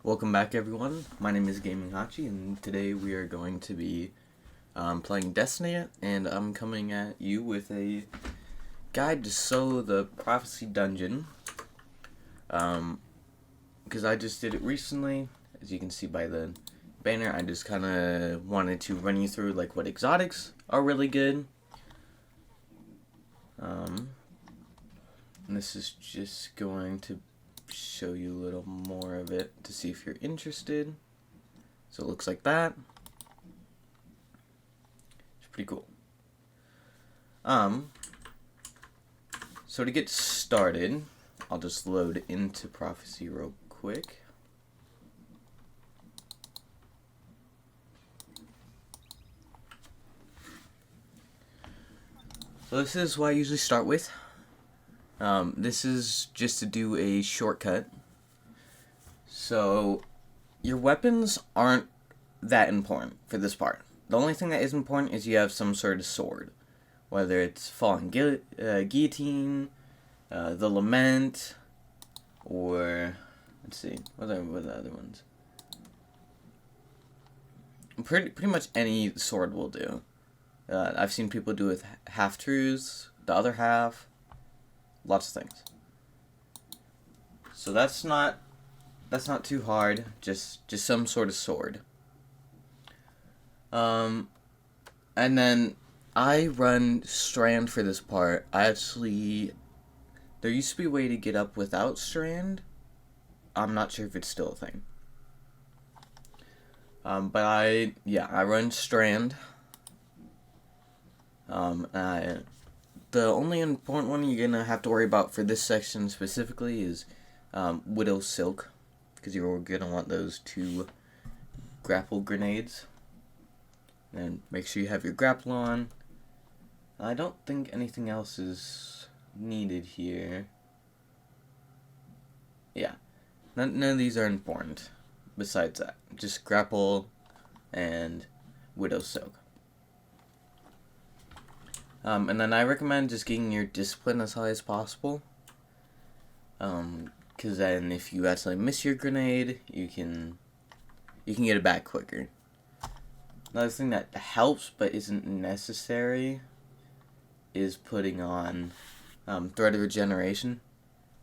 Welcome back, everyone. My name is Gaming Hachi, and today we are going to be playing Destiny, and I'm coming at you with a guide to solo the Prophecy Dungeon. Because I just did it recently, as you can see by the banner. I just kind of wanted to run you through like what exotics are really good. And this is just going to show you a little more of it to see if you're interested. So it looks like that. It's pretty cool. So to get started, I'll just load into Prophecy real quick. So this is what I usually start with. This is just to do a shortcut. So, your weapons aren't that important for this part. The only thing that is important is you have some sort of sword. Whether it's Falling Guillotine, the Lament, or, let's see, what are the other ones? Pretty much any sword will do. I've seen people do it with half-truths, the other half. Lots of things. So that's not too hard. Just some sort of sword. And then I run Strand for this part. There used to be a way to get up without Strand. I'm not sure if it's still a thing. But I run Strand. The only important one you're gonna have to worry about for this section specifically is Widow Silk, because you're gonna want those 2 grapple grenades. And make sure you have your grapple on. I don't think anything else is needed here. Yeah, none of these are important. Besides that, just grapple and Widow Silk. And then I recommend just getting your discipline as high as possible. Because then if you accidentally miss your grenade, you can get it back quicker. Another thing that helps but isn't necessary is putting on Thread of Regeneration.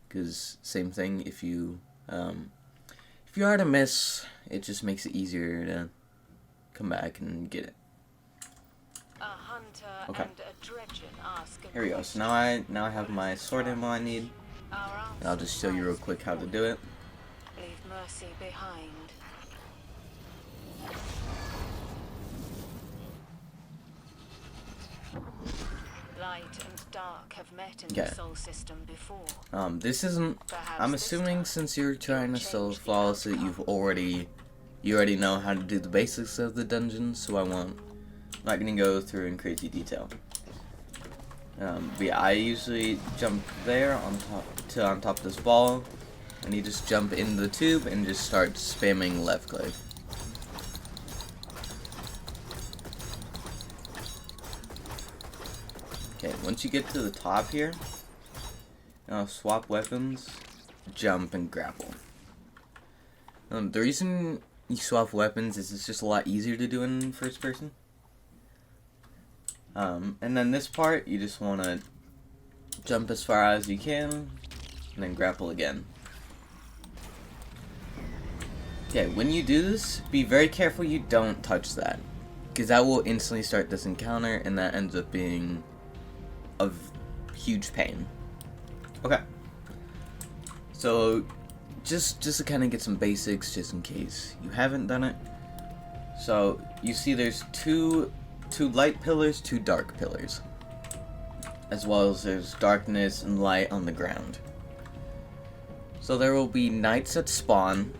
Because same thing, if you are to miss, it just makes it easier to come back and get it. Okay. Here we go. So now I have my sword ammo I need. And I'll just show you real quick how to do it. Leave mercy behind. Light and dark have met in the soul system before. This isn't. I'm assuming since you're trying to solo flawlessly, you already know how to do the basics of the dungeon, so I'm not gonna go through in crazy detail. But yeah, I usually jump there on top of this ball, and you just jump in the tube and just start spamming left click. Okay, once you get to the top here, now swap weapons, jump, and grapple. The reason you swap weapons is it's just a lot easier to do in first person. And then this part, you just want to jump as far as you can, and then grapple again. Okay, when you do this, be very careful you don't touch that, because that will instantly start this encounter, and that ends up being of huge pain. Okay. So, just to kind of get some basics, just in case you haven't done it. So, you see there's two light pillars, 2 dark pillars, as well as there's darkness and light on the ground. So there will be knights that spawn,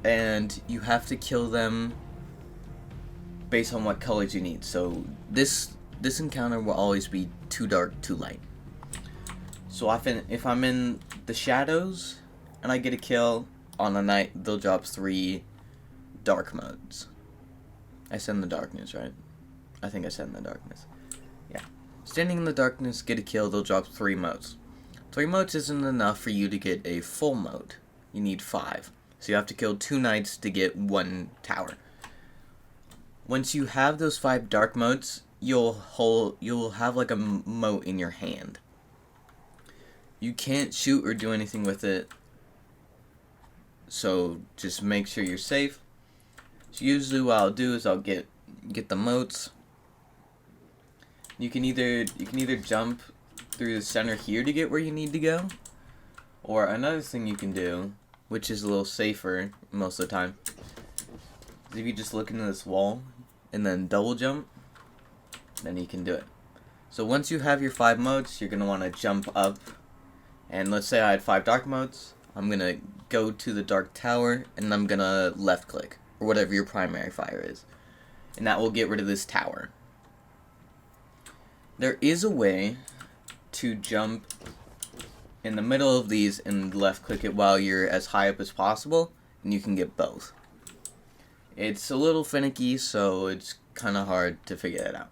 and you have to kill them based on what colors you need. So this encounter will always be 2 dark, 2 light. So often, if I'm in the shadows and I get a kill on a knight, they'll drop 3 dark modes. I said in the darkness, right? I think I said in the darkness. Yeah. Standing in the darkness, get a kill, they'll drop 3 modes. 3 modes isn't enough for you to get a full mode. You need 5. So you have to kill 2 knights to get 1 tower. Once you have those 5 dark motes, you'll have like a mote in your hand. You can't shoot or do anything with it, so just make sure you're safe. So usually what I'll do is I'll get the motes. You can either jump through the center here to get where you need to go, or another thing you can do, which is a little safer most of the time, is if you just look into this wall and then double jump, then you can do it. So once you have your 5 motes, you're going to want to jump up, and let's say I had 5 dark motes, I'm going to go to the dark tower, and I'm going to left click, or whatever your primary fire is, and that will get rid of this tower. There is a way to jump in the middle of these and left click it while you're as high up as possible, and you can get both. It's a little finicky, so it's kind of hard to figure that out.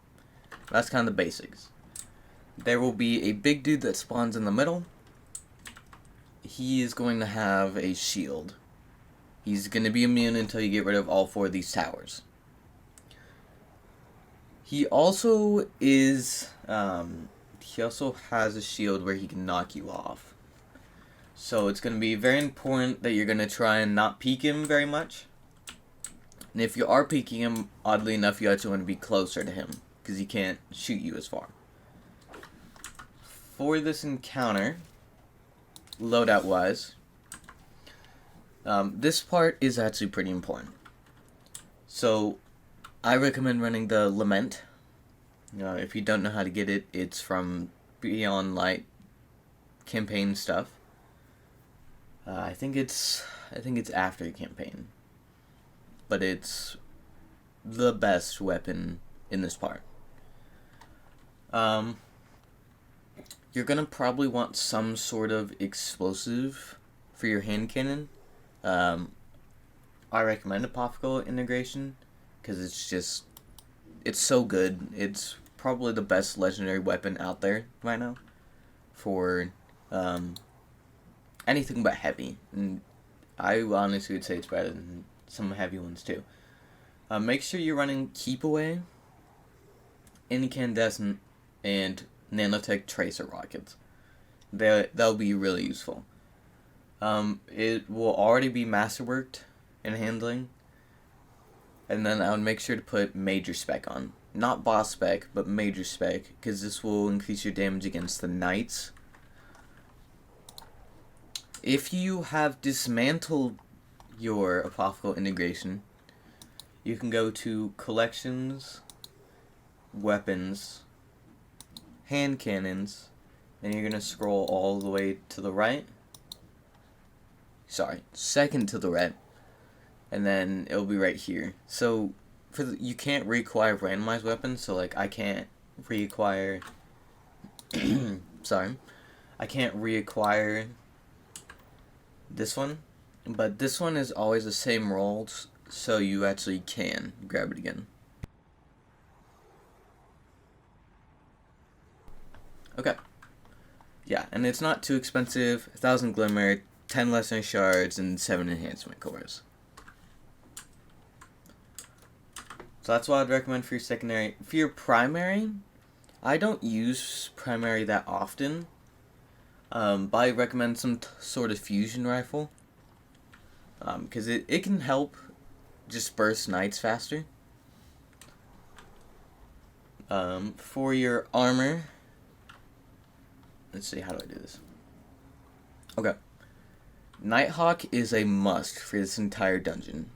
That's kind of the basics. There will be a big dude that spawns in the middle. He is going to have a shield. He's going to be immune until you get rid of all 4 of these towers. He also is, he also has a shield where he can knock you off. So it's going to be very important that you're going to try and not peek him very much. And if you are peeking him, oddly enough, you actually want to be closer to him, because he can't shoot you as far. For this encounter, loadout-wise, this part is actually pretty important. So, I recommend running the Lament. If you don't know how to get it, it's from Beyond Light campaign stuff. I think it's after the campaign, but it's the best weapon in this part. You're gonna probably want some sort of explosive for your hand cannon. I recommend Apothical integration, because it's so good. It's probably the best legendary weapon out there right now for anything but heavy. And I honestly would say it's better than some heavy ones too. Make sure you're running Keep Away, Incandescent, and Nanotech Tracer rockets. That'll be really useful. It will already be masterworked in handling. And then I would make sure to put Major Spec on. Not Boss Spec, but Major Spec, because this will increase your damage against the Knights. If you have dismantled your Apothical integration, you can go to Collections, Weapons, Hand Cannons, and you're going to scroll all the way to the right. Sorry, second to the right. And then it'll be right here. So you can't reacquire randomized weapons. So like I can't reacquire. Sorry, I can't reacquire this one, but this one is always the same rolls, so you actually can grab it again. Okay. Yeah, and it's not too expensive. 1,000 Glimmer, 10 Lesson Shards, and 7 Enhancement Cores. So that's what I'd recommend for your secondary. For your primary, I don't use primary that often, but I recommend some sort of fusion rifle, because it can help just burst knights faster. For your armor, let's see, how do I do this? Okay. Nighthawk is a must for this entire dungeon.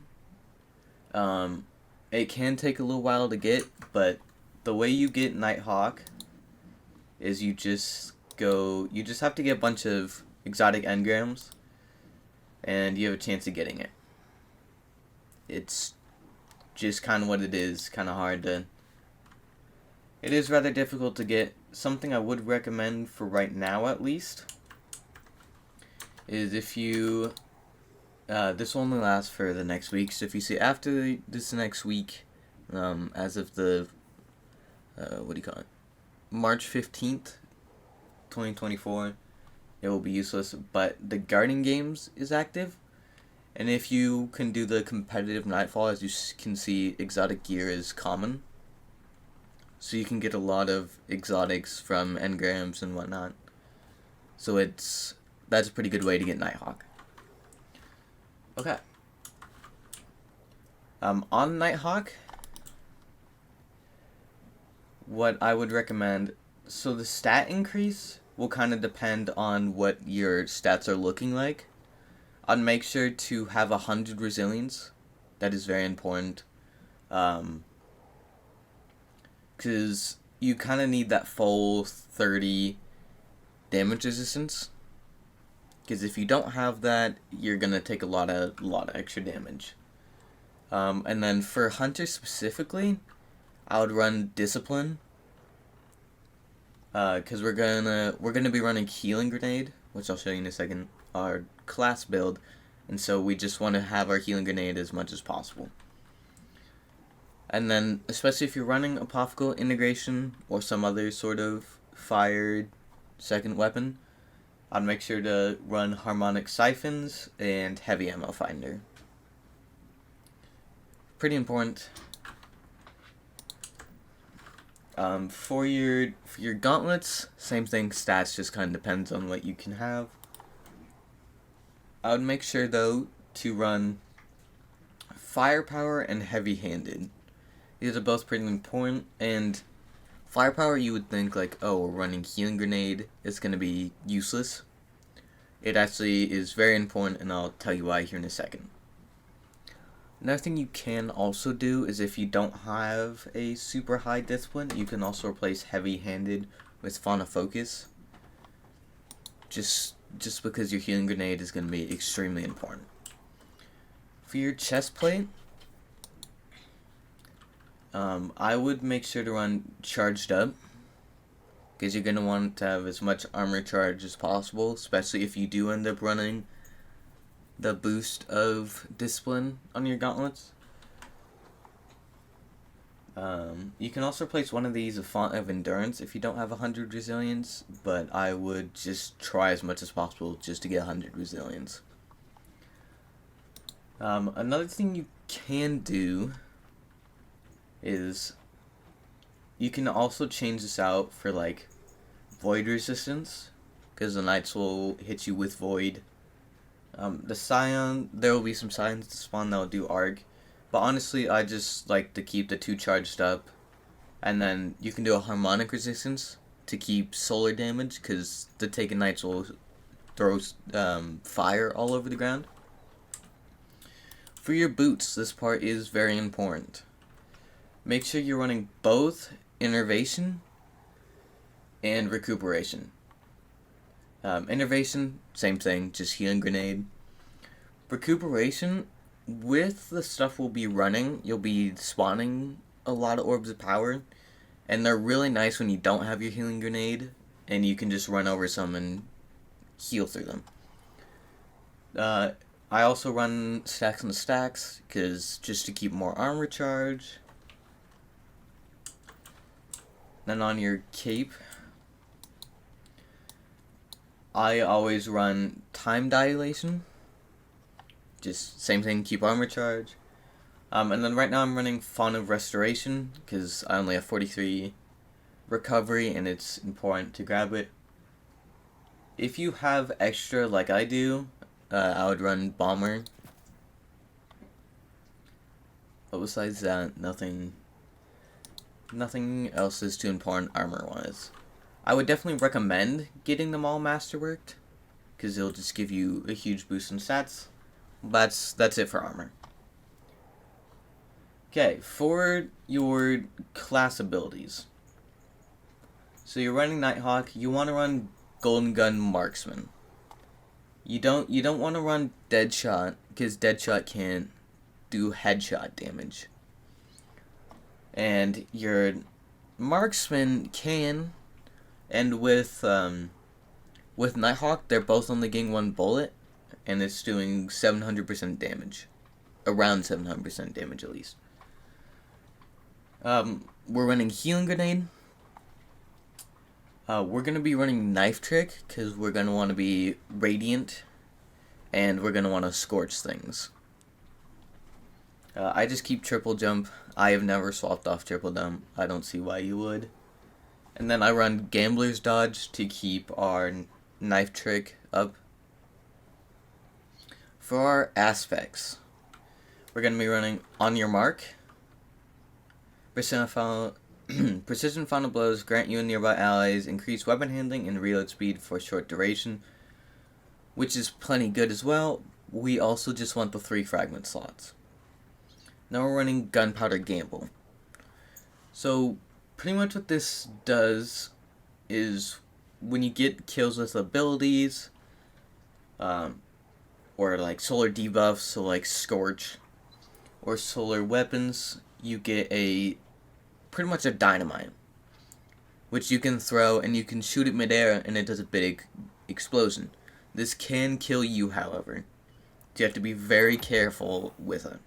It can take a little while to get, but the way you get Nighthawk is you just have to get a bunch of exotic engrams, and you have a chance of getting it. It's just kind of what it is, kind of hard to... It is rather difficult to get. Something I would recommend for right now, at least, is if you... this will only last for the next week, so if you see after this next week, as of the, March 15th, 2024, it will be useless, but the Guardian Games is active, And if you can do the competitive Nightfall, as you can see, exotic gear is common. So you can get a lot of exotics from engrams and whatnot. So that's a pretty good way to get Nighthawk. Okay. On Nighthawk, what I would recommend, so the stat increase will kind of depend on what your stats are looking like. I'd make sure to have 100 resilience. That is very important. Because you kind of need that full 30 damage resistance. Because if you don't have that, you're going to take a lot of extra damage. And then for Hunter specifically, I would run Discipline. Because we're gonna be running Healing Grenade, which I'll show you in a second, our class build, and so we just want to have our Healing Grenade as much as possible. And then, especially if you're running Apothetical Integration or some other sort of fired second weapon, I'd make sure to run Harmonic Siphons and Heavy Ammo Finder. Pretty important. For your gauntlets, same thing, stats just kind of depends on what you can have. I would make sure, though, to run Firepower and Heavy-Handed. These are both pretty important, and Firepower you would think, like, oh, we're running Healing Grenade, it's going to be useless. It actually is very important, and I'll tell you why here in a second. Another thing you can also do is if you don't have a super high discipline, you can also replace Heavy-Handed with Fauna Focus. Just because your Healing Grenade is going to be extremely important. For your chest plate, I would make sure to run Charged Up, because you're going to want to have as much armor charge as possible, especially if you do end up running the boost of Discipline on your gauntlets. You can also replace one of these with Font of Endurance if you don't have 100 resilience, but I would just try as much as possible just to get 100 resilience. Another thing you can do is you can also change this out for like Void resistance, because the Knights will hit you with Void. The Scion, there will be some Scions to spawn that will do Arc, but honestly I just like to keep the 2 charged up, and then you can do a Harmonic resistance to keep solar damage, because the Taken Knights will throw fire all over the ground. For your boots, this part is very important. Make sure you're running both Innervation and Recuperation. Innervation, same thing, just Healing Grenade. Recuperation, with the stuff we'll be running, you'll be spawning a lot of Orbs of Power, and they're really nice when you don't have your Healing Grenade, and you can just run over some and heal through them. I also run Stacks on the Stacks, because just to keep more armor charge. Then on your cape, I always run Time Dilation. Just same thing, keep armor charge. And then right now I'm running Font of Restoration, because I only have 43 recovery and it's important to grab it. If you have extra like I do, I would run Bomber. But besides that, nothing else is too important armor-wise. I would definitely recommend getting them all masterworked, because it'll just give you a huge boost in stats. That's it for armor. Okay, for your class abilities. So you're running Nighthawk, you want to run Golden Gun Marksman. You don't want to run Deadshot, because Deadshot can't do headshot damage. And your Marksman can, and with Nighthawk, they're both only getting 1 bullet, and it's doing 700% damage. Around 700% damage, at least. We're running Healing Grenade. We're going to be running Knife Trick, because we're going to want to be Radiant and we're going to want to scorch things. I just keep triple jump. I have never swapped off triple jump. I don't see why you would. And then I run Gambler's Dodge to keep our knife trick up. For our aspects, we're going to be running On Your Mark. Precision final blows grant you and nearby allies increased weapon handling and reload speed for short duration, which is plenty good as well. We also just want the 3 fragment slots. Now we're running Gunpowder Gamble. So pretty much what this does is when you get kills with abilities, or like solar debuffs, so like Scorch, or solar weapons, you get pretty much a dynamite, which you can throw and you can shoot it midair and it does a big explosion. This can kill you, however. You have to be very careful with it.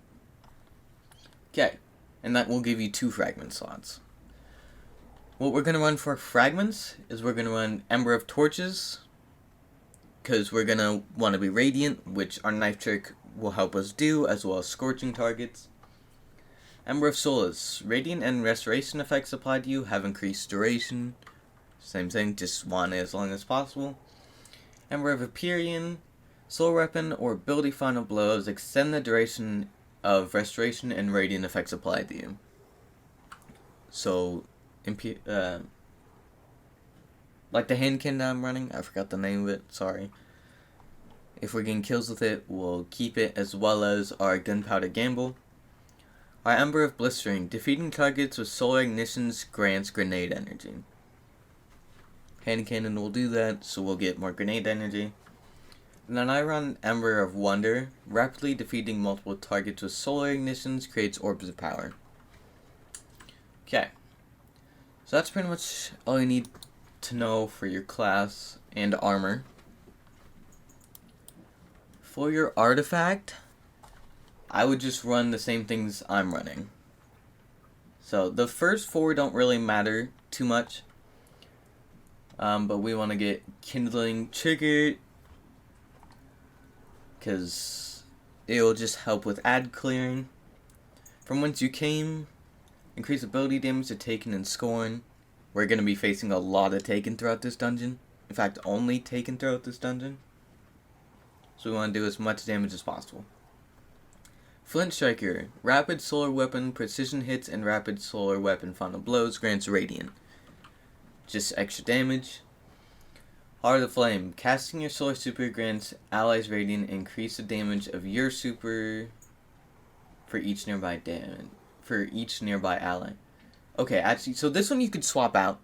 Okay, and that will give you 2 fragment slots. What we're going to run for fragments is we're going to run Ember of Torches, because we're going to want to be Radiant, which our knife trick will help us do, as well as scorching targets. Ember of Solace. Radiant and restoration effects applied to you have increased duration. Same thing, just want it as long as possible. Ember of Empyrean. Soul weapon or ability final blows extend the duration of restoration and radiant effects applied to you. So, like the hand cannon I'm running, I forgot the name of it, sorry. If we're getting kills with it, we'll keep it, as well as our Gunpowder Gamble. Our Ember of Blistering. Defeating targets with solar ignitions grants grenade energy. Hand cannon will do that, so we'll get more grenade energy. And then I run Ember of Wonder. Rapidly defeating multiple targets with solar ignitions creates orbs of power. Okay. So that's pretty much all you need to know for your class and armor. For your artifact, I would just run the same things I'm running. So the first 4 don't really matter too much. But we want to get Kindling triggered, because it will just help with ad clearing. From Whence You Came, increase ability damage to Taken and Scorn. We're going to be facing a lot of Taken throughout this dungeon. In fact, only Taken throughout this dungeon. So we want to do as much damage as possible. Flint Striker. Rapid solar weapon, precision hits, and rapid solar weapon final blows grants Radiant. Just extra damage. Heart of the Flame. Casting your solar super grants allies Radiant. Increase the damage of your super for each nearby ally. Okay, actually, so this one you could swap out.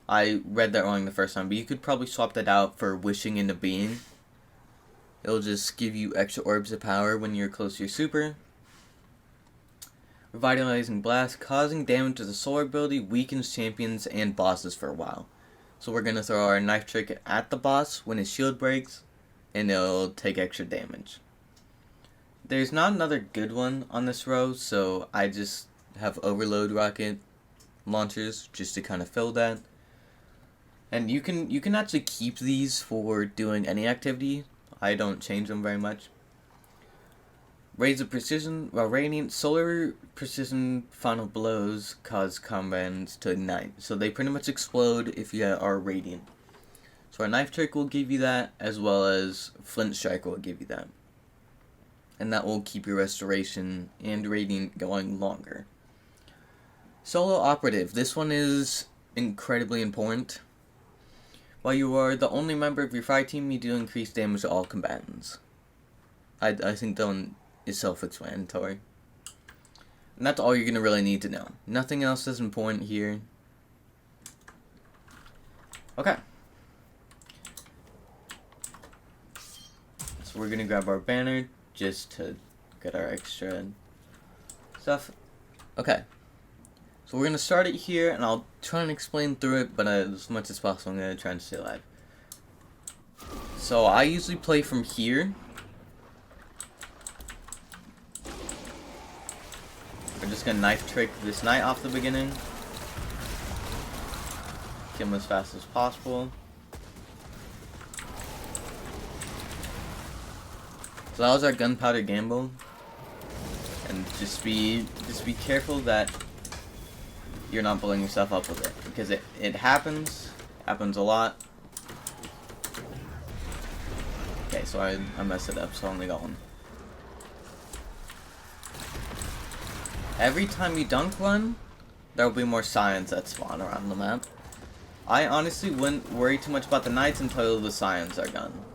I read that wrong the first time, but you could probably swap that out for Wishing into Being. It'll just give you extra orbs of power when you're close to your super. Revitalizing Blast. Causing damage to the solar ability weakens champions and bosses for a while. So we're going to throw our knife trick at the boss when his shield breaks, and it'll take extra damage. There's not another good one on this row, so I just have overload rocket launchers just to kind of fill that. And you can actually keep these for doing any activity. I don't change them very much. Rays of Precision. Radiant solar precision final blows cause combats to ignite. So they pretty much explode if you are Radiant. So our knife trick will give you that, as well as Flint Strike will give you that. And that will keep your restoration and Radiant going longer. Solo Operative. This one is incredibly important. While you are the only member of your fight team, you do increase damage to all combatants. I think that one is self-explanatory. And that's all you're going to really need to know. Nothing else is important here. Okay. So we're going to grab our banner just to get our extra stuff. Okay. So we're going to start it here, and I'll try and explain through it, but as much as possible I'm going to try and stay alive. So I usually play from here. We're just going to knife trick this knight off the beginning. Kill him as fast as possible. So that was our gunpowder gamble. And just be careful that you're not blowing yourself up with it, because it happens a lot. Okay, so I messed it up, so I only got one. Every time you dunk one, there will be more Scions that spawn around the map. I honestly wouldn't worry too much about the Knights until the Scions are gone.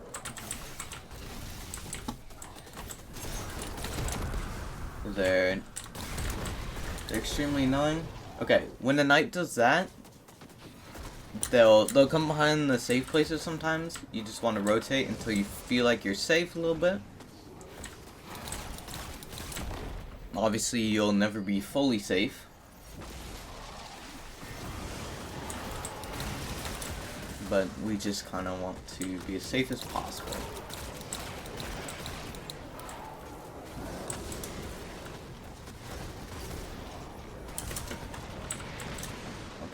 They're extremely annoying. Okay, when the Knight does that, they'll come behind the safe places sometimes. You just want to rotate until you feel like you're safe a little bit. Obviously, you'll never be fully safe. But we just kind of want to be as safe as possible.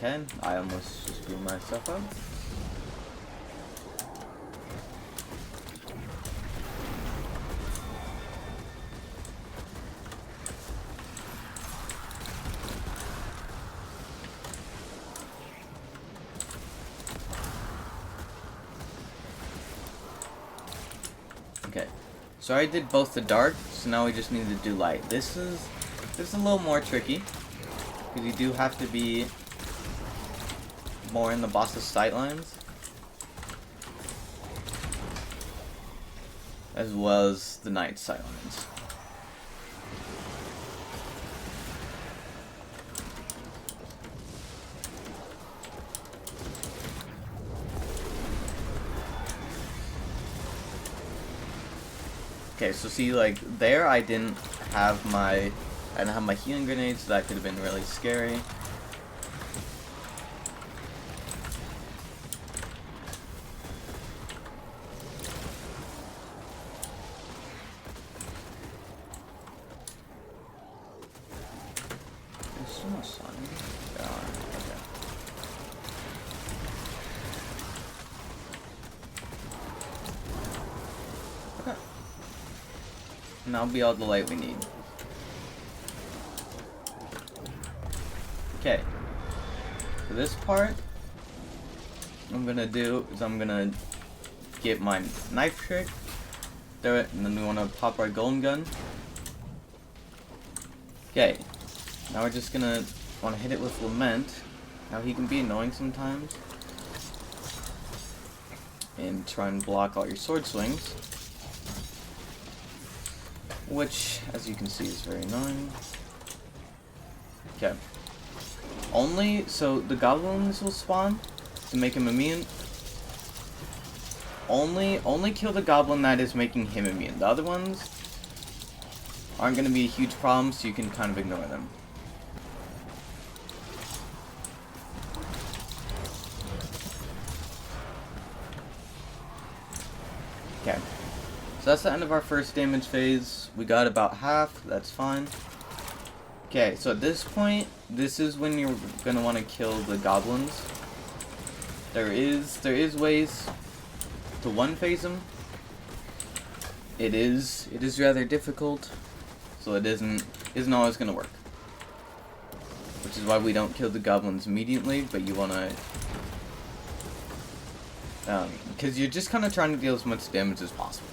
Okay, I almost just blew myself up. Okay, so I did both the dark, so now we just need to do light. This is a little more tricky, because you do have to be more in the boss's sight lines, as well as the Knight's sight lines. Okay, so see, like there, I didn't have my healing grenades, so that could have been really scary. And that'll be all the light we need. Okay. For this part, what I'm gonna do is I'm gonna get my knife trick, throw it, and then we wanna pop our golden gun. Okay. Now we're just gonna wanna hit it with Lament. Now he can be annoying sometimes. And try and block all your sword swings. Which, as you can see, is very annoying. Okay. So the goblins will spawn to make him immune. Only kill the goblin that is making him immune. The other ones aren't going to be a huge problem, so you can kind of ignore them. Okay. So that's the end of our first damage phase. We got about half, that's fine. Okay, so at this point, this is when you're gonna want to kill the goblins. There is ways to one phase them. It is rather difficult, so it isn't always gonna work. Which is why we don't kill the goblins immediately, but you wanna, because you're just kind of trying to deal as much damage as possible.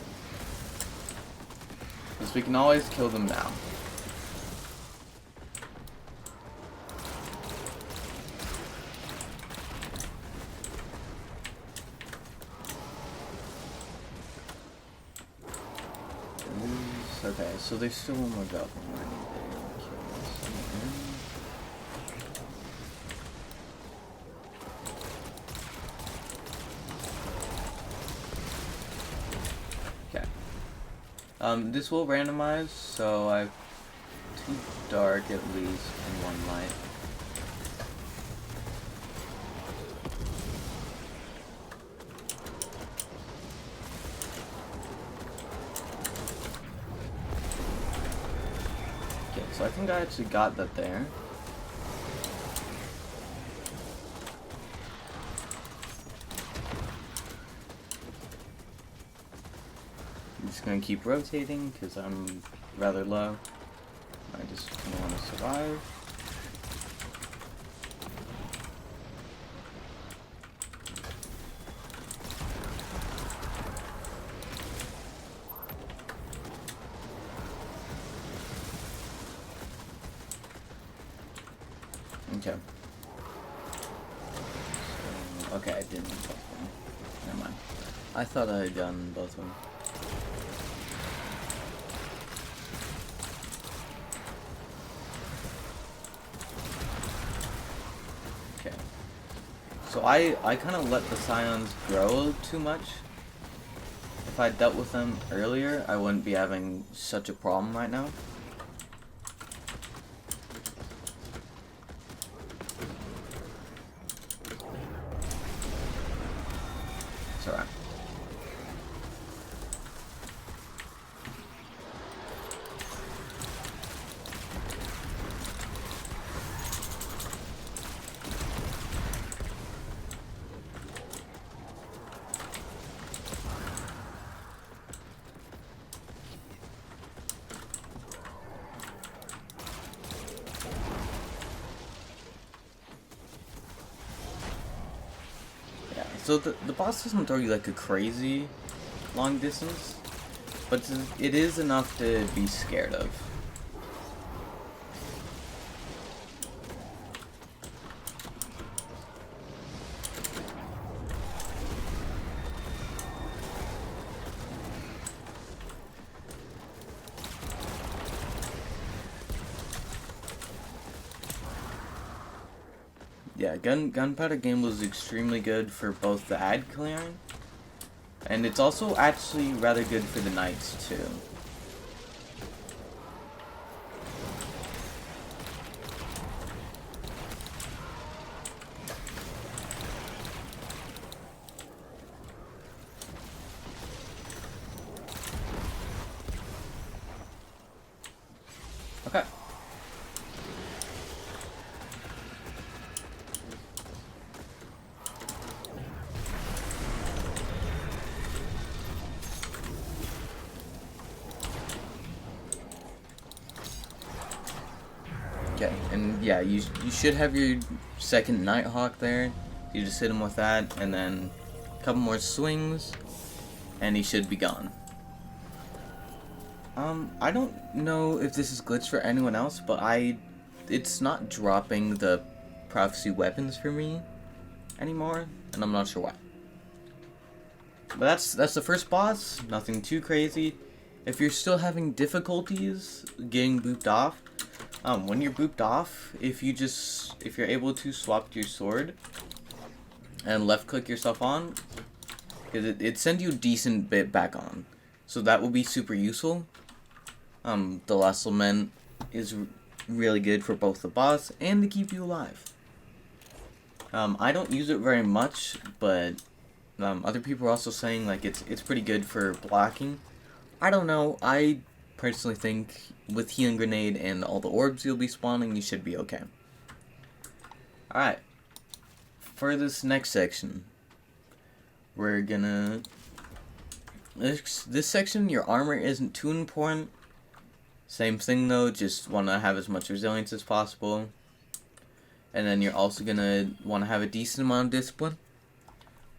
Because we can always kill them now. Okay, so there's still one more goblin I need to kill. Okay. This will randomize, so I have 2 dark at least and 1 light. Okay, so I think I actually got that there. gonna keep rotating because I'm rather low. I just want to survive. Okay. So, okay, I didn't both of them. Never mind. I thought I had done both of them. Okay. So I kind of let the Scions grow too much. If I dealt with them earlier, I wouldn't be having such a problem right now. It's alright. So the boss doesn't throw you like a crazy long distance, but it is enough to be scared of. Yeah, Gunpowder Game was extremely good for both the ad clearing, and it's also actually rather good for the knights too. Okay. Okay, and yeah, you should have your second Nighthawk there. You just hit him with that, and then a couple more swings, and he should be gone. I don't know if this is glitched for anyone else, but it's not dropping the prophecy weapons for me anymore, and I'm not sure why. But that's the first boss, nothing too crazy. If you're still having difficulties getting booped off, when you're booped off, if you're able to swap your sword and left click yourself on, because it sends you a decent bit back on, so that will be super useful. The Last Lament is really good for both the boss and to keep you alive. I don't use it very much, but other people are also saying like it's pretty good for blocking. I don't know. I personally think with Healing Grenade and all the orbs you'll be spawning, you should be okay. Alright. For this next section, we're gonna... This section, your armor isn't too important. Same thing though, just want to have as much resilience as possible. And then you're also gonna want to have a decent amount of discipline.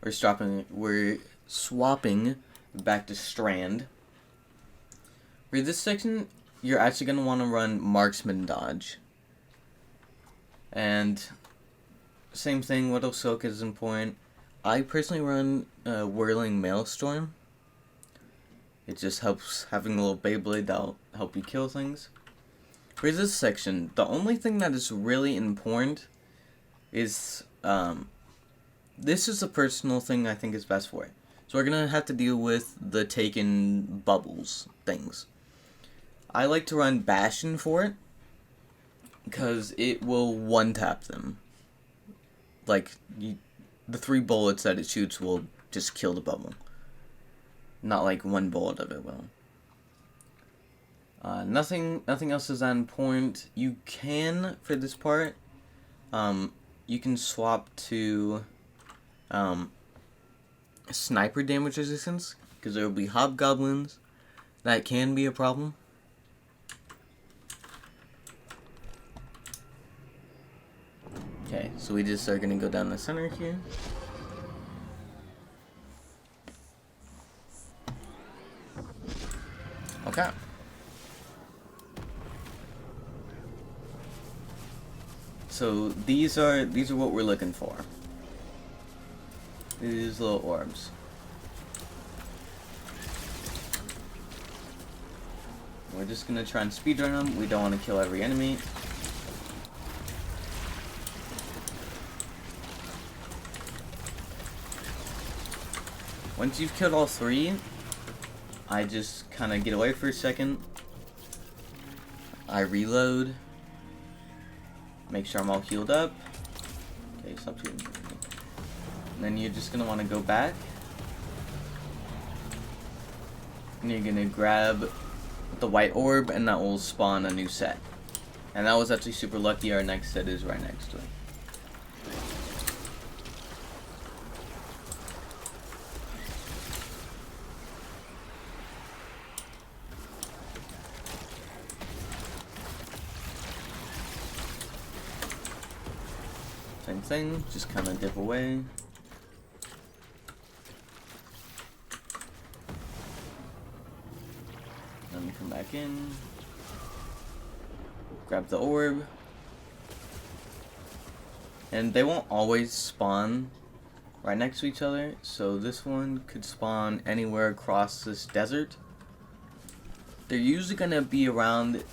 We're swapping back to Strand. For this section, you're actually gonna want to run Marksman Dodge. And same thing, Widow Silk is important. I personally run Whirling Maelstrom. It just helps having a little Beyblade that'll help you kill things. For this section, the only thing that is really important is, this is a personal thing I think is best for it. So we're going to have to deal with the taken bubbles things. I like to run Bastion for it, because it will one-tap them. Like, the 3 bullets that it shoots will just kill the bubble. Not like 1 bullet of it will. Nothing else is that important. You can, for this part, you can swap to sniper damage resistance, because there will be hobgoblins that can be a problem. Okay, so we just are gonna go down the center here. Okay. So these are what we're looking for. These little orbs. We're just gonna try and speedrun them. We don't want to kill every enemy. Once you've killed all three, I just kind of get away for a second. I reload. Make sure I'm all healed up. Okay, stop shooting. And then you're just gonna want to go back. And you're gonna grab the white orb, and that will spawn a new set. And that was actually super lucky. Our next set is right next to it. Same thing, just kind of dip away. Let me come back in. Grab the orb. And they won't always spawn right next to each other, so this one could spawn anywhere across this desert. They're usually going to be around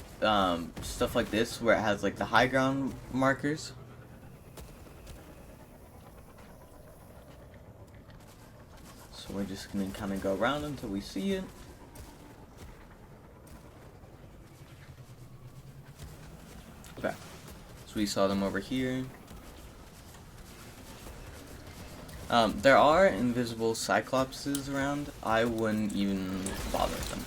stuff like this where it has like the high ground markers. So we're just going to kind of go around until we see it. Okay, so we saw them over here. There are invisible cyclopses around. I wouldn't even bother them.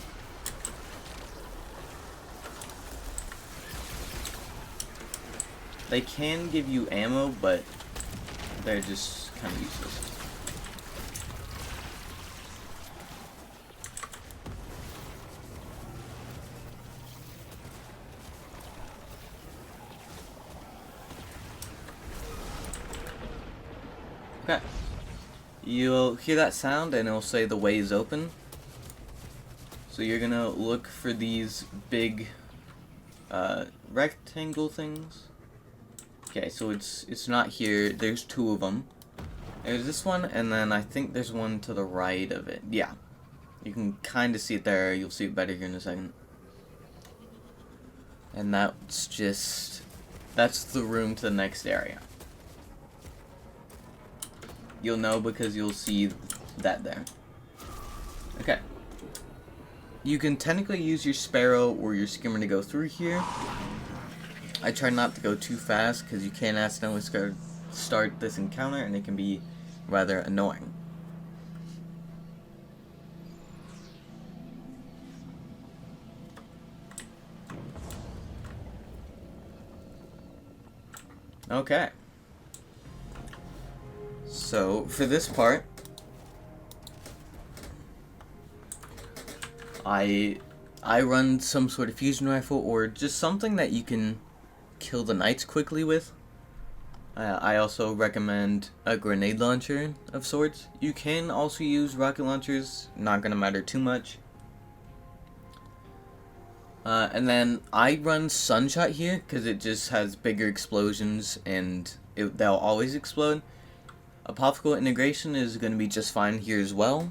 They can give you ammo, but they're just kind of useless. Okay. You'll hear that sound and it'll say the way is open. So you're gonna look for these big rectangle things. Okay, so it's not here. There's two of them. There's this one, and then I think there's one to the right of it. Yeah. You can kind of see it there. You'll see it better here in a second. And that's the room to the next area. You'll know because you'll see that there. Okay. You can technically use your Sparrow or your Skimmer to go through here. I try not to go too fast because you can accidentally start this encounter and it can be rather annoying. Okay. So, for this part, I run some sort of fusion rifle or just something that you can kill the knights quickly with. I also recommend a grenade launcher of sorts. You can also use rocket launchers, not gonna matter too much. And then I run Sunshot here because it just has bigger explosions and they'll always explode. Apothetical integration is going to be just fine here as well.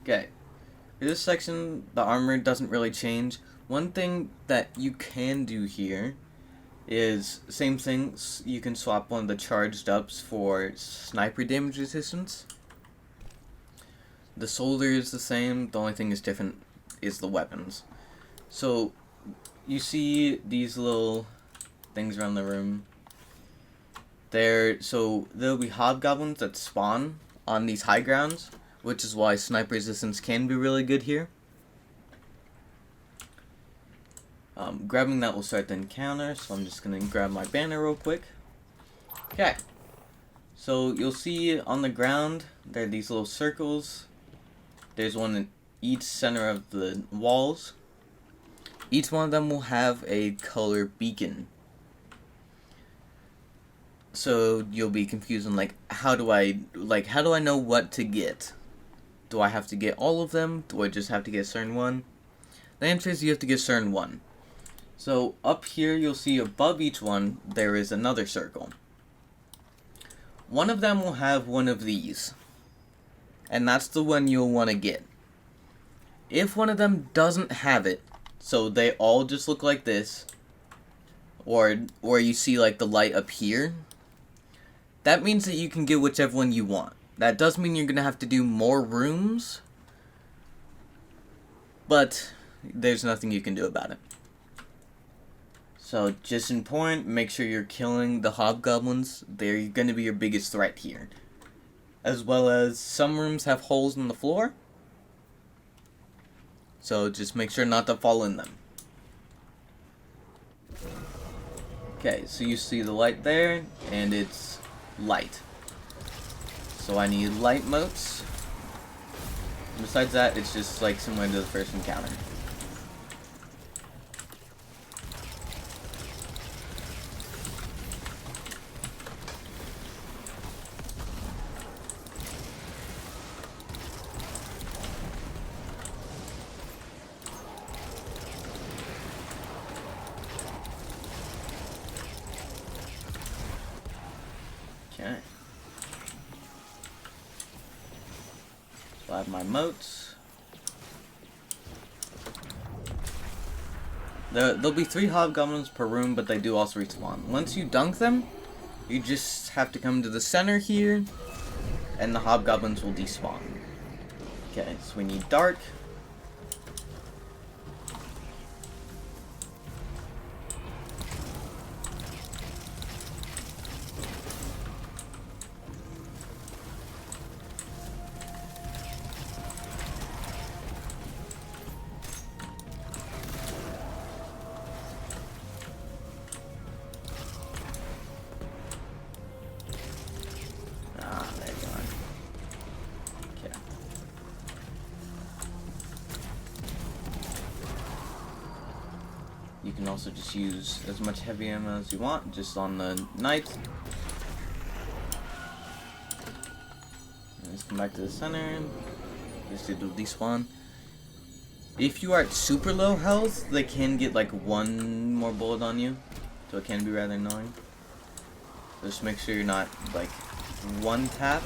Okay, for this section, the armor doesn't really change. One thing that you can do here is, same thing, you can swap one of the charged ups for sniper damage resistance. The soldier is the same, the only thing is different is the weapons. So, you see these little things around the room. There'll be hobgoblins that spawn on these high grounds, which is why sniper resistance can be really good here. Grabbing that will start the encounter, so I'm just going to grab my banner real quick. Okay, so you'll see on the ground, there are these little circles. There's one each center of the walls. Each one of them will have a color beacon. So you'll be confused on like how do I know what to get? Do I have to get all of them? Do I just have to get a certain one? The answer is you have to get a certain one. So up here you'll see above each one there is another circle. One of them will have one of these. And that's the one you'll want to get. If one of them doesn't have it, so they all just look like this, or you see like the light up here, that means that you can get whichever one you want. That does mean you're going to have to do more rooms, but there's nothing you can do about it. So just important, make sure you're killing the hobgoblins. They're going to be your biggest threat here. As well as some rooms have holes in the floor, so just make sure not to fall in them. Okay, so you see the light there, and it's light. So I need light motes. Besides that, it's just like similar to the first encounter. Okay. So I have my motes. There'll be 3 hobgoblins per room, but they do also respawn. Once you dunk them, you just have to come to the center here, and the hobgoblins will despawn. Okay, so we need dark. You can also just use as much heavy ammo as you want, just on the knight. Let's come back to the center. Just do the despawn. If you are at super low health, they can get like 1 more bullet on you, so it can be rather annoying. So just make sure you're not like 1 tap.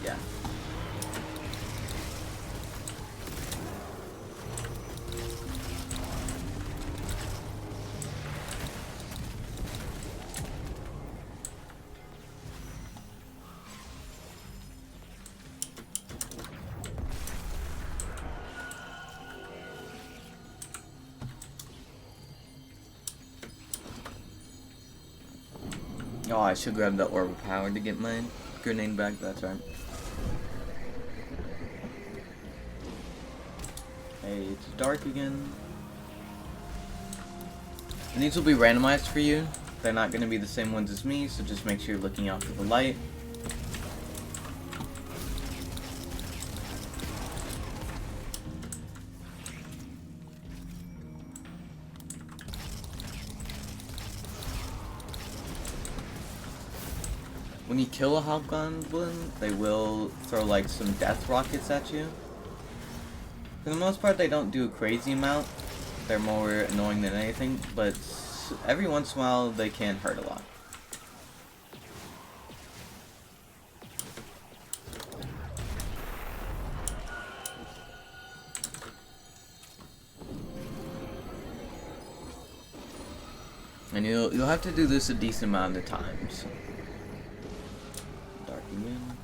Yeah. Oh, I should grab the orb of power to get my grenade back, that's right. Hey, it's dark again. And these will be randomized for you. They're not going to be the same ones as me, so just make sure you're looking out for the light. When you kill a hobgoblin, they will throw like some death rockets at you. For the most part, they don't do a crazy amount. They're more annoying than anything, but every once in a while, they can hurt a lot. And you'll have to do this a decent amount of times. Again.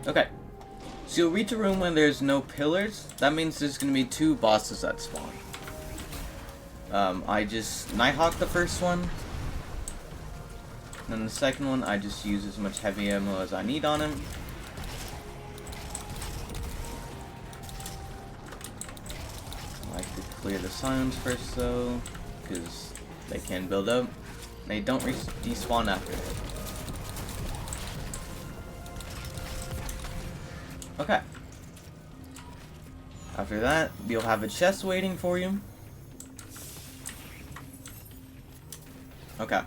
Okay. So you'll reach a room when there's no pillars. That means there's going to be 2 bosses that spawn. I just Nighthawk the first one. And then the second one, I just use as much heavy ammo as I need on him. I like to clear the silence first though, because they can build up. They don't despawn after it. Okay. After that, you'll have a chest waiting for you. Okay.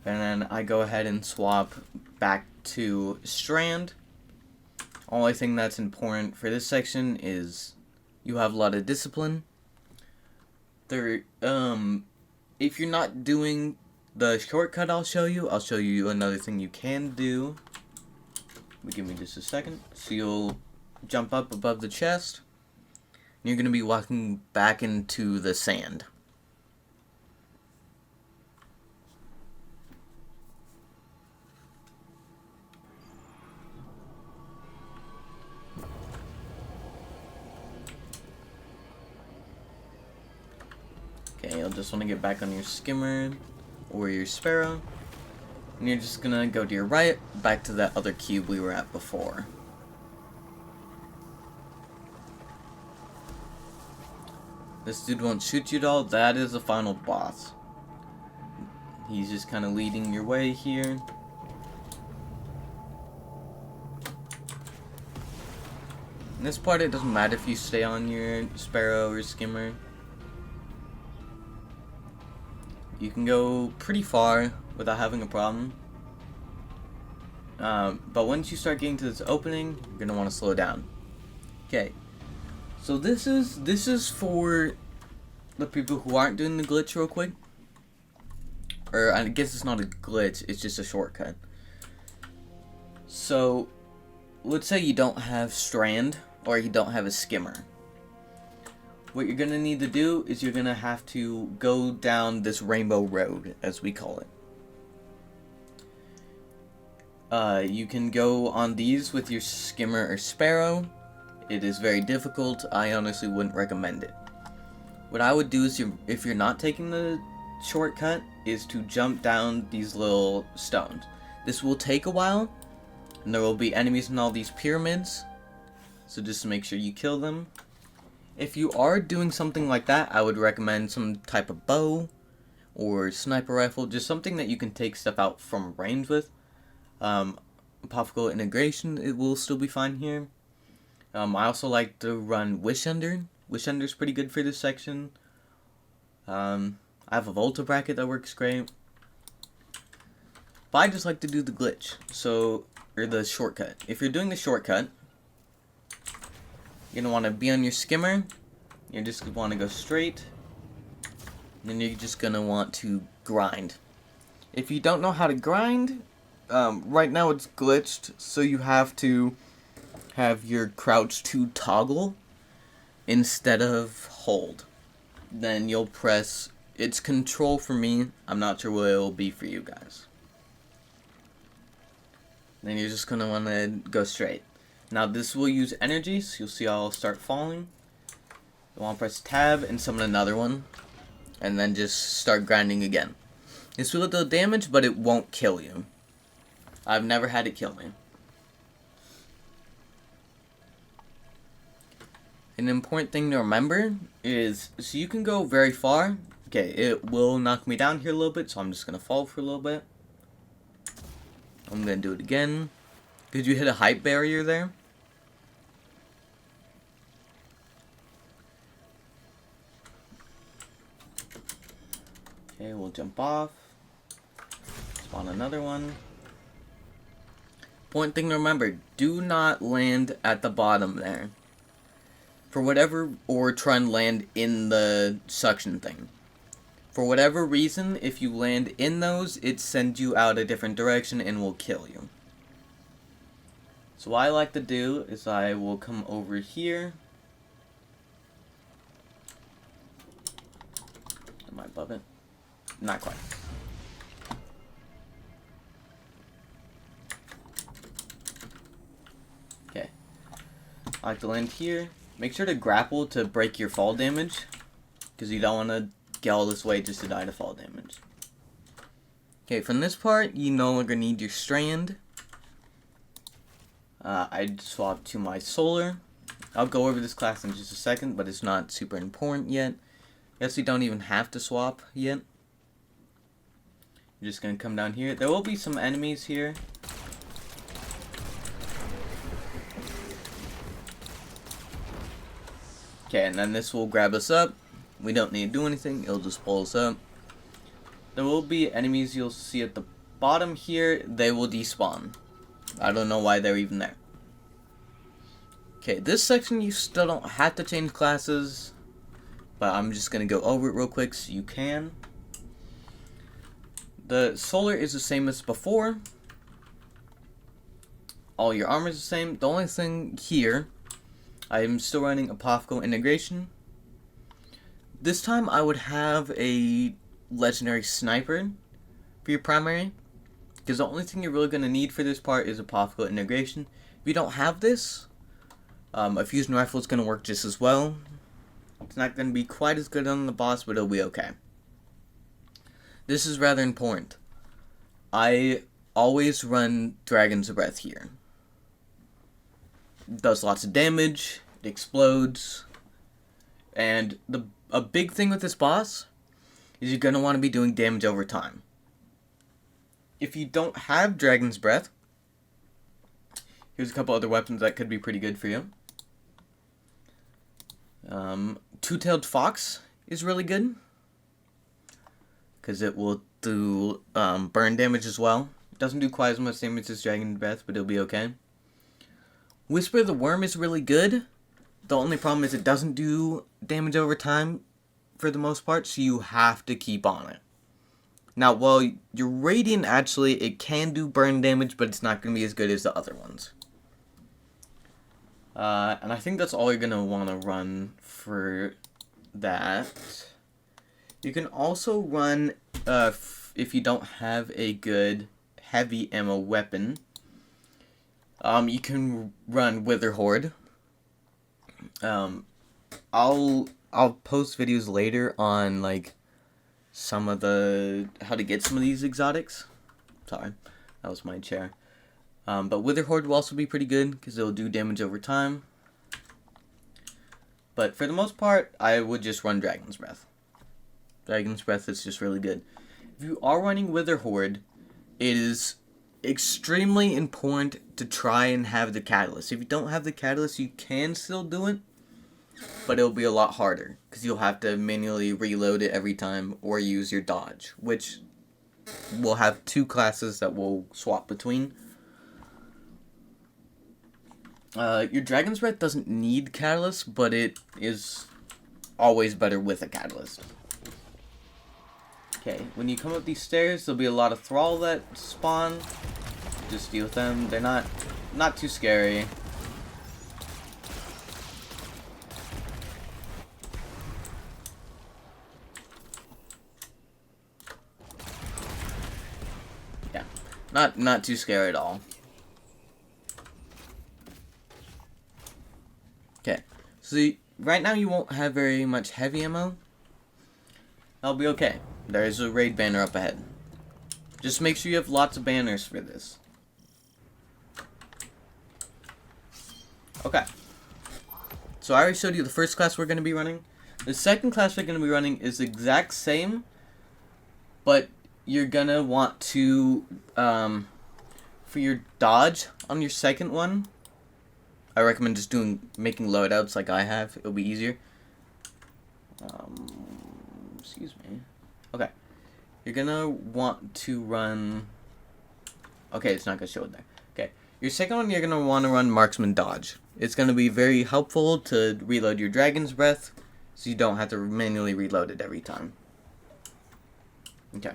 And then I go ahead and swap back to Strand. Only thing that's important for this section is you have a lot of discipline. There, if you're not doing the shortcut I'll show you another thing you can do. Give me just a second. So you'll jump up above the chest. And you're going to be walking back into the sand. Okay, you'll just want to get back on your skimmer or your sparrow. And you're just gonna go to your right, back to that other cube we were at before. This dude won't shoot you at all. That is the final boss. He's just kind of leading your way here. In this part, it doesn't matter if you stay on your sparrow or skimmer. You can go pretty far without having a problem. But once you start getting to this opening, you're gonna want to slow down. Okay. So this is for the people who aren't doing the glitch real quick. Or I guess it's not a glitch, it's just a shortcut. So let's say you don't have Strand or you don't have a skimmer. What you're gonna need to do is you're gonna have to go down this rainbow road, as we call it. You can go on these with your skimmer or sparrow. It is very difficult. I honestly wouldn't recommend it. What I would do is, if you're not taking the shortcut, is to jump down these little stones. This will take a while, and there will be enemies in all these pyramids. So just make sure you kill them. If you are doing something like that, I would recommend some type of bow or sniper rifle, just something that you can take stuff out from range with. Popsicle integration, it will still be fine here. I also like to run Wish Under. Wish Under is pretty good for this section. I have a Volta bracket that works great. But I just like to do the glitch, or the shortcut. If you're doing the shortcut, you're going to want to be on your skimmer. You're just going to want to go straight. And then you're just going to want to grind. If you don't know how to grind, right now it's glitched, so you have to have your crouch to toggle instead of hold. Then you'll press, it's control for me. I'm not sure what it will be for you guys. Then you're just going to want to go straight. Now this will use energy, so you'll see I'll start falling. You'll want to press tab and summon another one. And then just start grinding again. This will do damage, but it won't kill you. I've never had it kill me. An important thing to remember is, so you can go very far. Okay, it will knock me down here a little bit, so I'm just going to fall for a little bit. I'm going to do it again. Did you hit a height barrier there? Okay, we'll jump off. Spawn another one. Important thing to remember, do not land at the bottom there. For whatever, or try and land in the suction thing. For whatever reason, if you land in those, it sends you out a different direction and will kill you. So what I like to do is I will come over here. Am I above it? Not quite. I like to land here. Make sure to grapple to break your fall damage, because you don't want to get all this way just to die to fall damage. Okay, from this part, you no longer need your strand. I'd swap to my solar. I'll go over this class in just a second, but it's not super important yet. Guess you don't even have to swap yet. You're just gonna come down here. There will be some enemies here. Okay, and then this will grab us up. We don't need to do anything. It'll just pull us up. There will be enemies you'll see at the bottom here. They will despawn. I don't know why they're even there. Okay, this section you still don't have to change classes, but I'm just going to go over it real quick so you can. The solar is the same as before. All your armor is the same. The only thing here, I'm still running Apothical Integration. This time I would have a legendary sniper for your primary, because the only thing you're really going to need for this part is Apothical Integration. If you don't have this, a fusion rifle is going to work just as well. It's not going to be quite as good on the boss, but it'll be okay. This is rather important. I always run Dragon's Breath here. It does lots of damage, it explodes, and a big thing with this boss is you're going to want to be doing damage over time. If you don't have Dragon's Breath, here's a couple other weapons that could be pretty good for you. Two-Tailed Fox is really good, because it will do burn damage as well. It doesn't do quite as much damage as Dragon's Breath, but it'll be okay. Whisper the Worm is really good. The only problem is it doesn't do damage over time for the most part, so you have to keep on it. Now, while your Radiant, actually, it can do burn damage, but it's not going to be as good as the other ones. And I think that's all you're going to want to run for that. You can also run, if you don't have a good heavy ammo weapon, you can run Wither Horde. I'll post videos later on, like, some of how to get some of these exotics. Sorry, that was my chair. But Wither Horde will also be pretty good, because it'll do damage over time. But for the most part, I would just run Dragon's Breath. Dragon's Breath is just really good. If you are running Wither Horde, it is extremely important to try and have the Catalyst. If you don't have the Catalyst, you can still do it, but it'll be a lot harder, because you'll have to manually reload it every time, or use your dodge, which will have two classes that will swap between. Your Dragon's Breath doesn't need Catalyst, but it is always better with a Catalyst. Okay, when you come up these stairs, there'll be a lot of Thrall that spawn. Just deal with them. They're not too scary. Yeah, not too scary at all. Okay, so right now you won't have very much heavy ammo. That'll be okay. There's a raid banner up ahead. Just make sure you have lots of banners for this. Okay. So I already showed you the first class we're going to be running. The second class we're going to be running is the exact same, but you're going to want to, for your dodge on your second one, I recommend just making loadouts like I have. It'll be easier. Excuse me. Okay. You're gonna want to run... Okay, it's not gonna show it there. Okay. Your second one, you're gonna want to run Marksman Dodge. It's gonna be very helpful to reload your Dragon's Breath, so you don't have to manually reload it every time. Okay.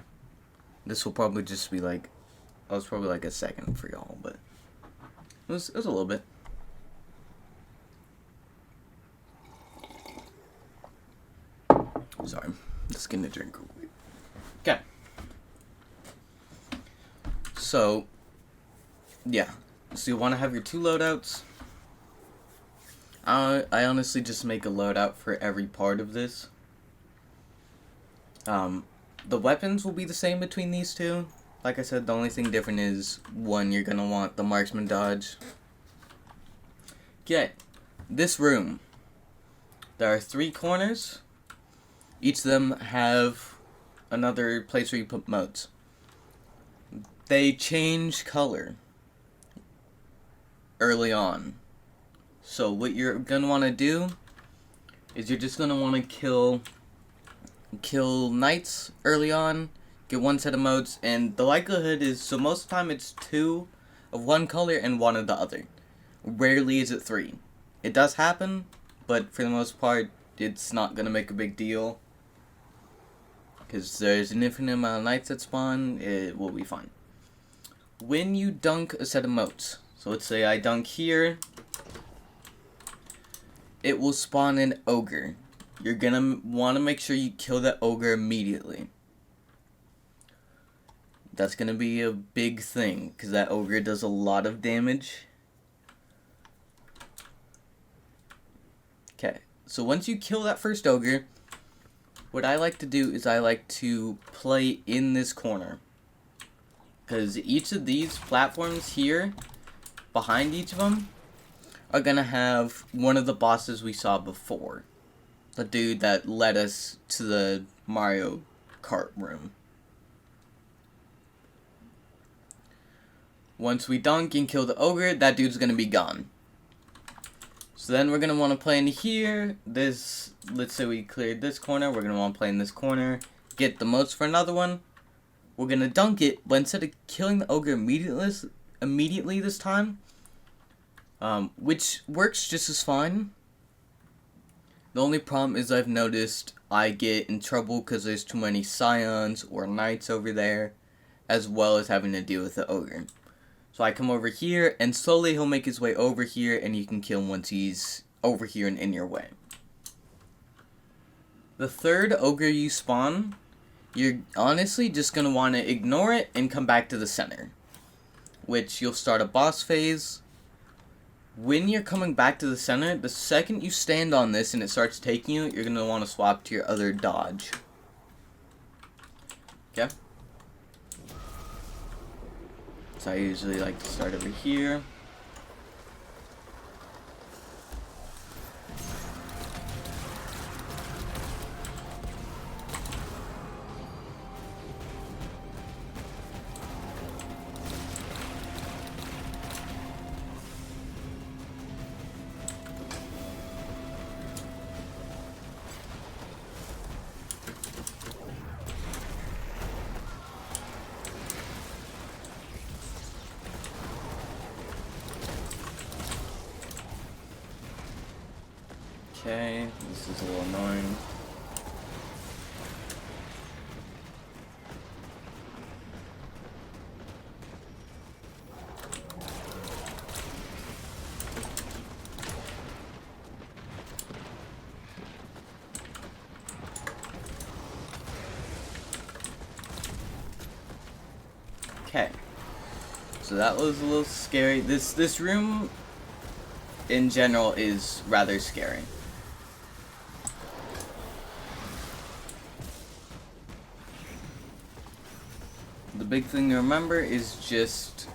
This will probably just be like... That was probably like a second for y'all, but... It was a little bit. Sorry, just getting a drink real quick. Okay. So, yeah. So you want to have your two loadouts. I honestly just make a loadout for every part of this. The weapons will be the same between these two. Like I said, the only thing different is, one, you're gonna want the marksman dodge. Okay, this room. There are 3 corners. Each of them have another place where you put modes. They change color early on. So what you're gonna want to do is you're just gonna want to kill knights early on, get 1 set of modes, and the likelihood is, so most of the time it's 2 of one color and 1 of the other. Rarely is it 3. It does happen, but for the most part, it's not gonna make a big deal. Because there's an infinite amount of knights that spawn, it will be fine. When you dunk a set of motes, so let's say I dunk here, it will spawn an ogre. You're gonna want to make sure you kill that ogre immediately. That's gonna be a big thing, because that ogre does a lot of damage. Okay, so once you kill that first ogre, what I like to do is I like to play in this corner. Because each of these platforms here, behind each of them, are going to have one of the bosses we saw before. The dude that led us to the Mario Kart room. Once we dunk and kill the ogre, that dude's going to be gone. So then we're going to want to play in here. Let's say we cleared this corner. We're going to want to play in this corner. Get the motes for another one. We're going to dunk it, but instead of killing the ogre immediately this time, which works just as fine. The only problem is I've noticed I get in trouble because there's too many scions or knights over there, as well as having to deal with the ogre. So I come over here, and slowly he'll make his way over here, and you can kill him once he's over here and in your way. The third ogre you spawn, you're honestly just going to want to ignore it and come back to the center, which you'll start a boss phase. When you're coming back to the center, the second you stand on this and it starts taking you, you're going to want to swap to your other dodge. Okay? So I usually like to start over here. Okay, this is a little annoying. Okay, so that was a little scary. This room in general is rather scary. The big thing to remember is just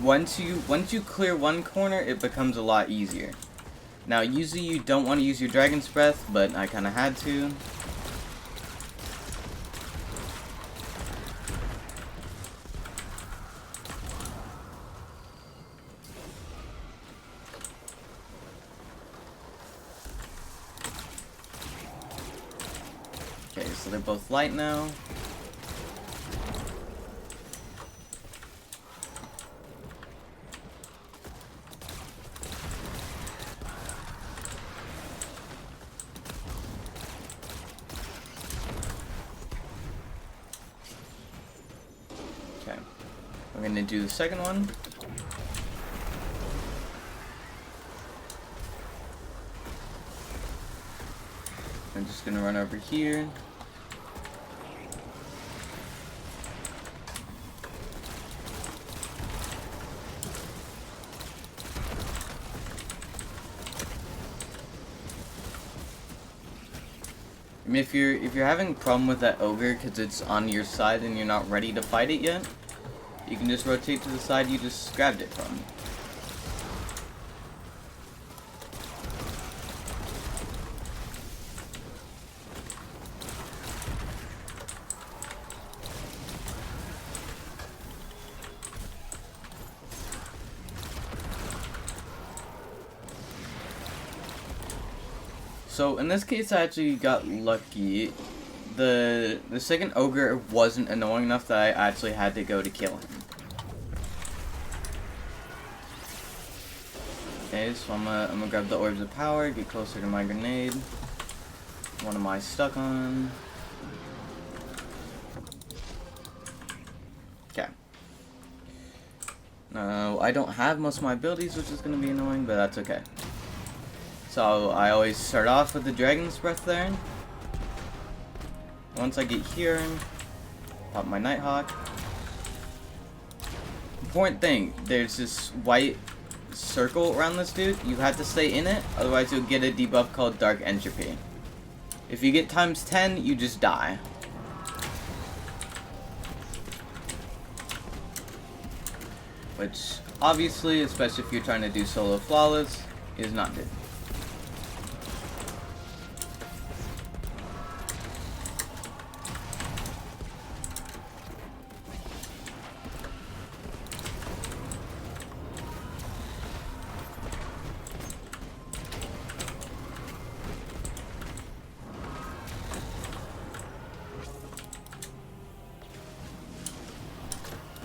once you clear one corner, it becomes a lot easier. Now, usually you don't want to use your Dragon's Breath, but I kind of had to. Okay, so they're both light now. We're gonna do the second one. I'm just gonna run over here. If you're having a problem with that ogre because it's on your side and you're not ready to fight it yet, you can just rotate to the side you just grabbed it from. So in this case, I actually got lucky. The second ogre wasn't annoying enough that I actually had to go to kill him. Okay, so I'm gonna grab the orbs of power, get closer to my grenade. What am I stuck on? Okay. No, I don't have most of my abilities, which is gonna be annoying, but that's okay. So I always start off with the Dragon's Breath there. Once I get here, pop my Nighthawk. Important thing, there's this white circle around this dude. You have to stay in it, otherwise you'll get a debuff called Dark Entropy. If you get times 10, you just die. Which, obviously, especially if you're trying to do solo flawless, is not good.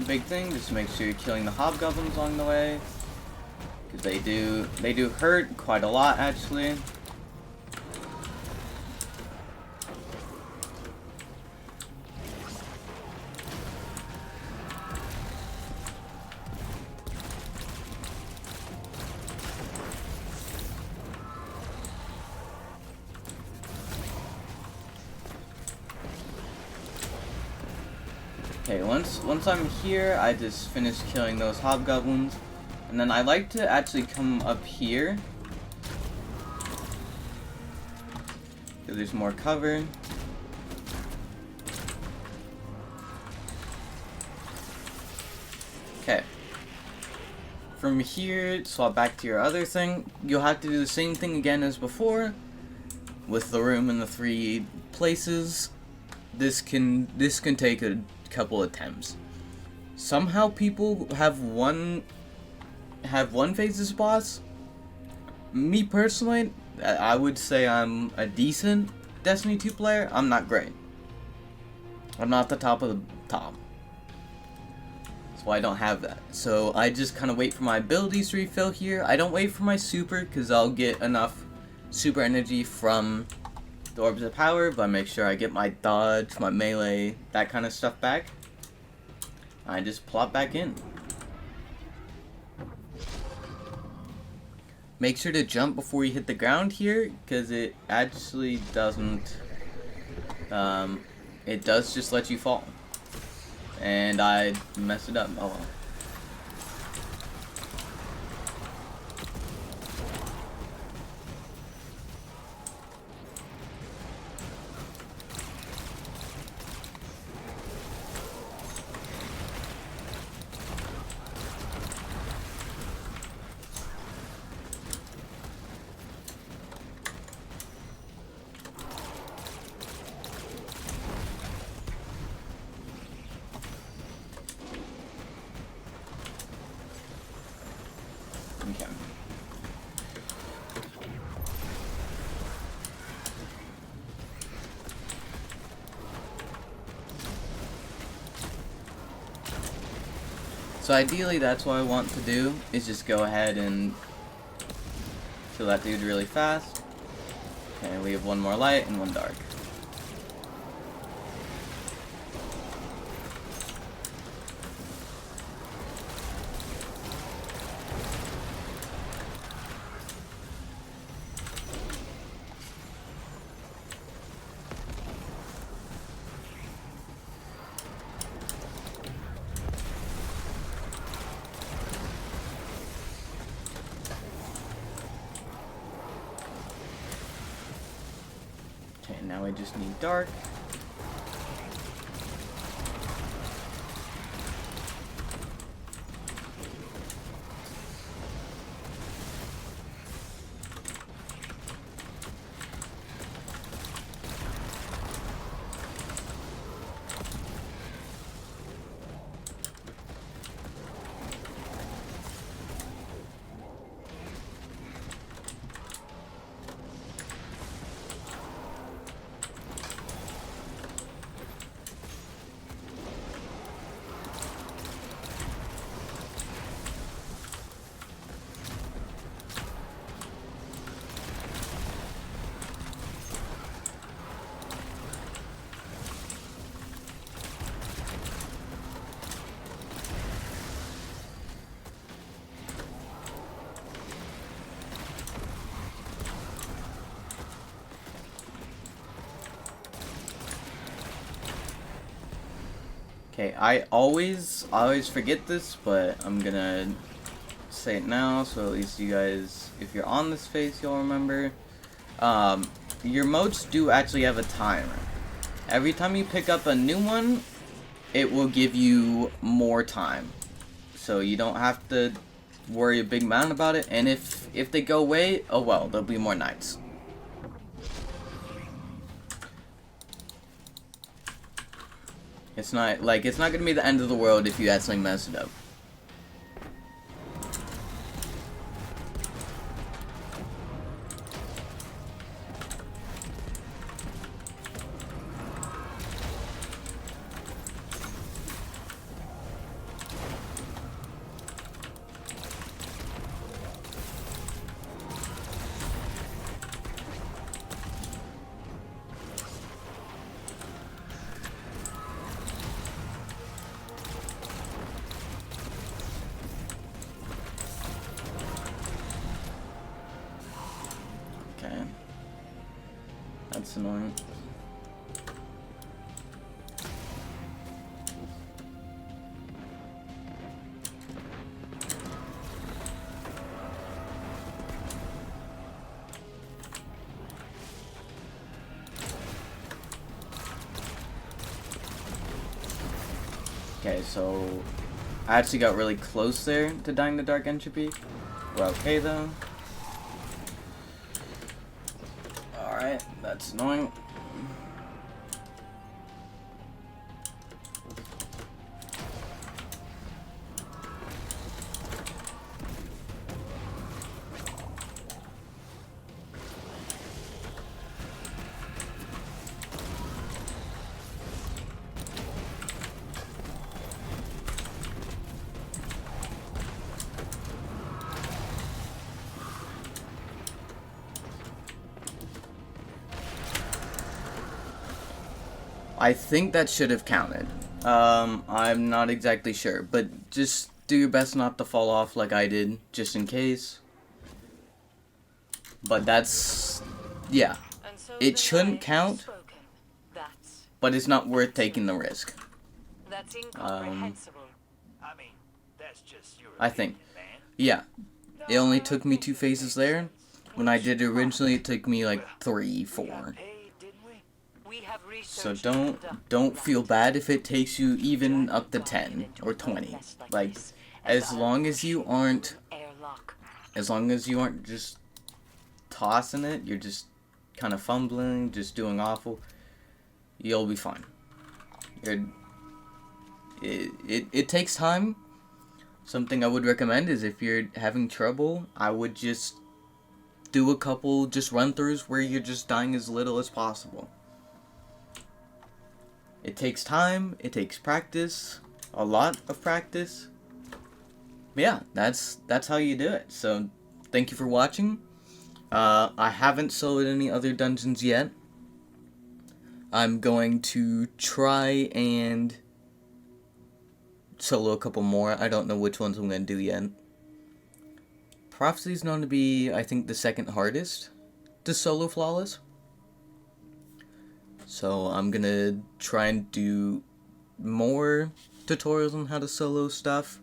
Big thing, just make sure you're killing the hobgoblins along the way, because they do hurt quite a lot actually. Okay, once I'm here, I just finish killing those hobgoblins, and then I like to actually come up here, because there's more cover. Okay. From here, swap back to your other thing. You'll have to do the same thing again as before, with the room in the 3 places. This can take a couple attempts. Somehow people have one phase this boss. Me personally, I would say I'm a decent Destiny 2 player. I'm not great. I'm not the top of the top. That's why I don't have that. So I just kind of wait for my abilities to refill here. I don't wait for my super because I'll get enough super energy from the orbs of power, but I make sure I get my dodge, my melee, that kind of stuff back. I just plop back in. Make sure to jump before you hit the ground here, because it actually doesn't, it does just let you fall. And I messed it up, oh well. Okay. So ideally that's what I want to do, is just go ahead and kill that dude really fast. Okay, we have one more light and one dark. now I just need dark. Okay, I always forget this, but I'm gonna say it now, so at least you guys, if you're on this phase, you'll remember. Your modes do actually have a timer. Every time you pick up a new one, it will give you more time. So you don't have to worry a big amount about it, and if they go away, oh well, there'll be more nights. It's not gonna be the end of the world if you actually mess it up. Okay. That's annoying. Okay, so I actually got really close there to dying to Dark Entropy. We're okay though. Alright, that's annoying. I think that should have counted. I'm not exactly sure, but just do your best not to fall off like I did, just in case. But that's, yeah. It shouldn't count, but it's not worth taking the risk. That's incomprehensible. I think. Yeah. It only took me 2 phases there. When I did it originally, it took me like 3, 4. So don't feel bad if it takes you even up to 10 or 20. Like, as long as you aren't just tossing it, you're just kind of fumbling, just doing awful, you'll be fine. It takes time. Something I would recommend is if you're having trouble, I would just do a couple just run-throughs where you're just dying as little as possible. It takes time, it takes practice, a lot of practice. But yeah, that's how you do it. So, thank you for watching. I haven't soloed any other dungeons yet. I'm going to try and solo a couple more. I don't know which ones I'm going to do yet. Prophecy is known to be, I think, the second hardest to solo flawless. So I'm gonna try and do more tutorials on how to solo stuff.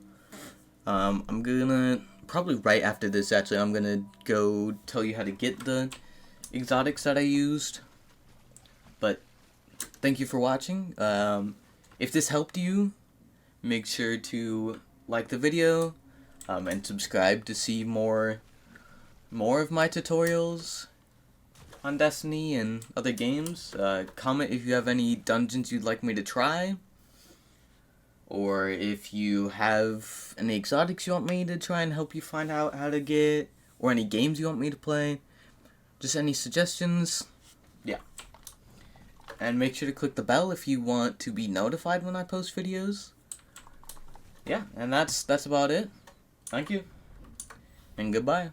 I'm gonna, probably right after this actually, I'm gonna go tell you how to get the exotics that I used. thank you for watching. If this helped you, make sure to like the video and subscribe to see more of my tutorials on Destiny and other games. Comment if you have any dungeons you'd like me to try, or if you have any exotics you want me to try and help you find out how to get, or any games you want me to play. Just any suggestions. Yeah. And make sure to click the bell if you want to be notified when I post videos. Yeah, and that's about it. Thank you. And goodbye.